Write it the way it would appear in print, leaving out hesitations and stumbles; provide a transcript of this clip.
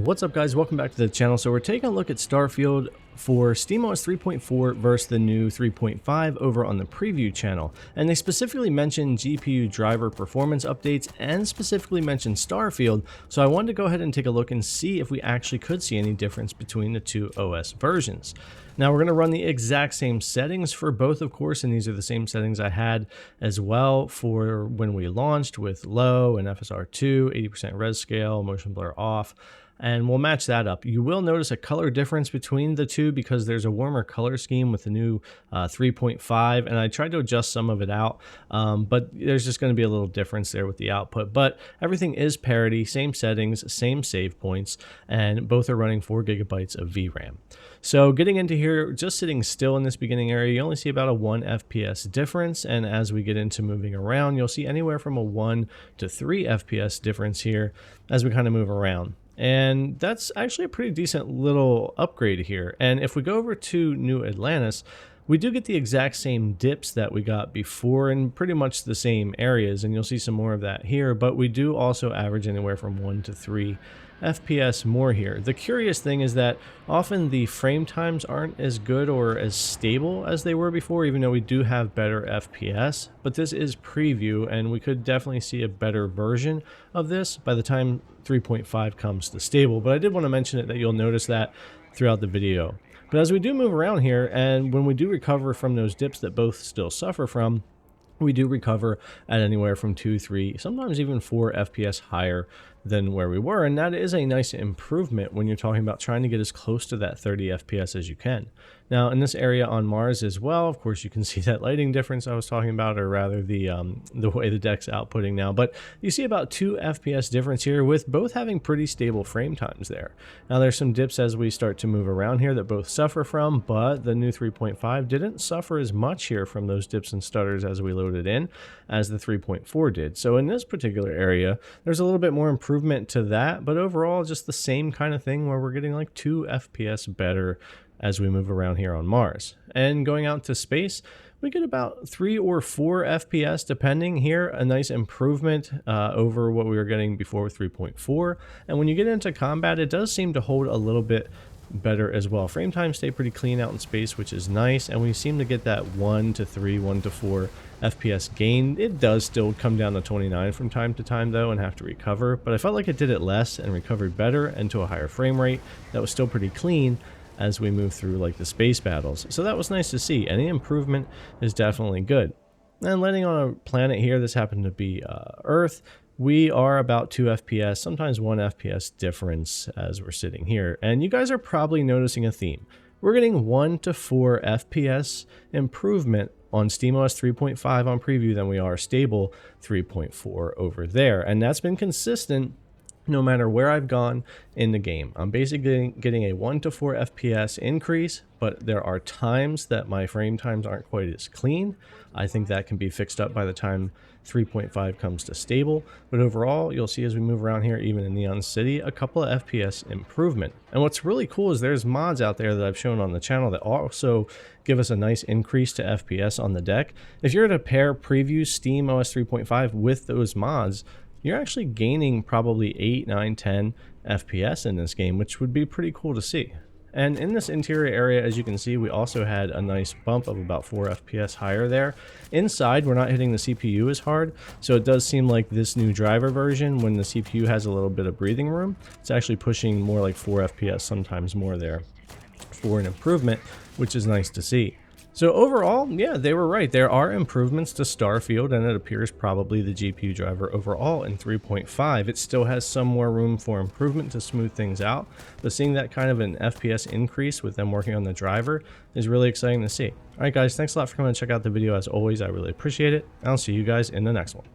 What's up, guys? Welcome back to the channel. So we're taking a look at Starfield for SteamOS 3.4 versus the new 3.5 over on the preview channel, and they specifically mentioned GPU driver performance updates and specifically mentioned Starfield. So I wanted to go ahead and take a look and see if we actually could see any difference between the two OS versions. Now we're going to run the exact same settings for both, of course, and these are the same settings I had as well for when we launched with low and FSR2, 80% res scale, motion blur off. And we'll match that up. You will notice a color difference between the two because there's a warmer color scheme with the new 3.5, and I tried to adjust some of it out, but there's just going to be a little difference there with the output. But everything is parity, same settings, same save points, and both are running 4 gigabytes of VRAM. So getting into here, just sitting still in this beginning area, you only see about a 1 FPS difference, and as we get into moving around, you'll see anywhere from a 1 to 3 FPS difference here as we kind of move around. And that's actually a pretty decent little upgrade here. And if we go over to New Atlantis, we do get the exact same dips that we got before in pretty much the same areas, and you'll see some more of that here, but we do also average anywhere from 1 to 3 FPS more here. The curious thing is that often the frame times aren't as good or as stable as they were before, even though we do have better FPS, but this is preview and we could definitely see a better version of this by the time 3.5 comes to stable. But I did want to mention it that you'll notice that throughout the video. But as we do move around here, and when we do recover from those dips that both still suffer from, we do recover at anywhere from 2, 3, sometimes even 4 FPS higher than where we were, and that is a nice improvement when you're talking about trying to get as close to that 30 FPS as you can. Now in this area on Mars as well, of course you can see that lighting difference I was talking about, or rather the way the deck's outputting now, but you see about 2 FPS difference here with both having pretty stable frame times there. Now there's some dips as we start to move around here that both suffer from, but the new 3.5 didn't suffer as much here from those dips and stutters as we loaded in as the 3.4 did. So in this particular area, there's a little bit more improvement to that, but overall just the same kind of thing where we're getting like 2 FPS better as we move around here on Mars. And going out to space, we get about 3 or 4 FPS depending here, a nice improvement over what we were getting before with 3.4. And when you get into combat, it does seem to hold a little bit better as well. Frame times stay pretty clean out in space, which is nice, and we seem to get that 1 to 3, 1 to 4 FPS gain. It does still come down to 29 from time to time though and have to recover, but I felt like it did it less and recovered better and to a higher frame rate that was still pretty clean as we move through like the space battles. So that was nice to see. Any improvement is definitely good. And landing on a planet here, this happened to be Earth, we are about 2 FPS, sometimes 1 FPS difference as we're sitting here. And you guys are probably noticing a theme. We're getting 1 to 4 FPS improvement on SteamOS 3.5 on preview than we are stable 3.4 over there. And that's been consistent no matter where I've gone in the game. I'm basically getting a 1 to 4 FPS increase, but there are times that my frame times aren't quite as clean. I think that can be fixed up by the time 3.5 comes to stable, but overall you'll see as we move around here, even in Neon City, a couple of FPS improvement. And what's really cool is there's mods out there that I've shown on the channel that also give us a nice increase to FPS on the deck. If you're to pair preview SteamOS 3.5 with those mods, you're actually gaining probably 8, 9, 10 FPS in this game, which would be pretty cool to see. And in this interior area, as you can see, we also had a nice bump of about 4 FPS higher there. Inside, we're not hitting the CPU as hard, so it does seem like this new driver version, when the CPU has a little bit of breathing room, it's actually pushing more like 4 FPS, sometimes more there, for an improvement, which is nice to see. So overall, yeah, they were right. There are improvements to Starfield, and it appears probably the GPU driver overall in 3.5. It still has some more room for improvement to smooth things out, but seeing that kind of an FPS increase with them working on the driver is really exciting to see. All right, guys, thanks a lot for coming and check out the video. As always, I really appreciate it. I'll see you guys in the next one.